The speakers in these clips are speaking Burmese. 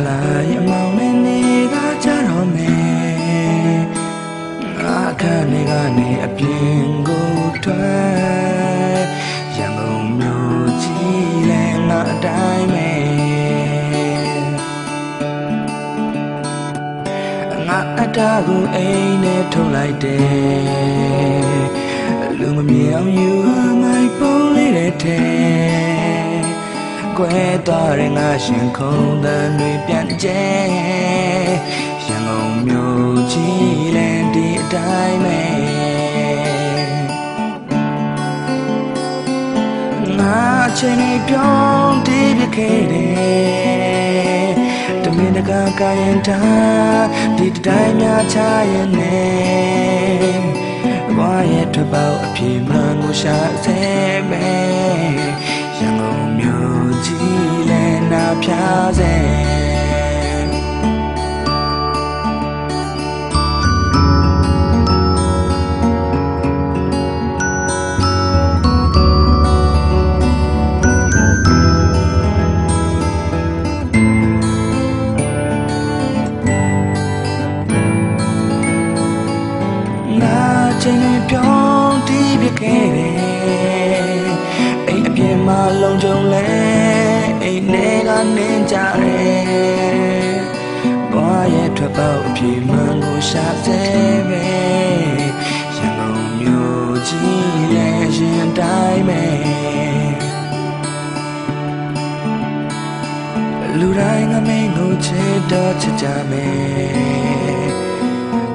လာရဲ့မောင်နဲ့နေကကြတော့မယ်အခန်းတွေကနေအပြင်ကိုထွက်ရန်ကုန်မြို့ကြီးလဲငါအတိုင်းပဲငါအတားကိုအိမ်နဲ့ထုတ်လိုက်တယ်လူမမြင်အောင်ယူမိုက်ပုံးလေးတဲ့ထဲကွဲသွားတဲ့ငါရှင်ခုန်တန်တွေပြန်ကျဲရန်ကုန်မြို့ကြီးလဲဒီအတိုင်းပဲငါချင်းနေပြောင်းတည်ပြခဲ့တယ်တမင်တကာကရင်တာဒီတိုင်းများချရင်နေဘာရဲ့ထွက်ပေါက်အပြေမှန်ကိုရှာစေမယ်ရန်ကုန်မြို့ကြီးလဲနာဖြာစေချင်းနဲ့ပြောင်းတည်ပြခဲ့တယ်အိမ်အပြင်မှာလုံခြုံလဲအိမ်ထဲကနေကြတယ်ဘွားရဲ့ထွက်ပေါက်အပြေမှန်ကိုရှာစေပဲရန်ကုန်မြို့ကြီးလဲရှင်တိုင်းပဲလူတိုင်းငမင်းကိုချစ်တော့ချစ်ကြမယ်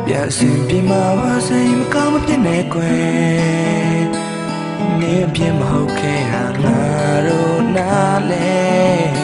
ပြစင်ပြမဝစိတ်မကောင်းမဖြစ်နေကွယ်နေပြမဟုတ်ခဲ့ဟာငါတို့နားလဲ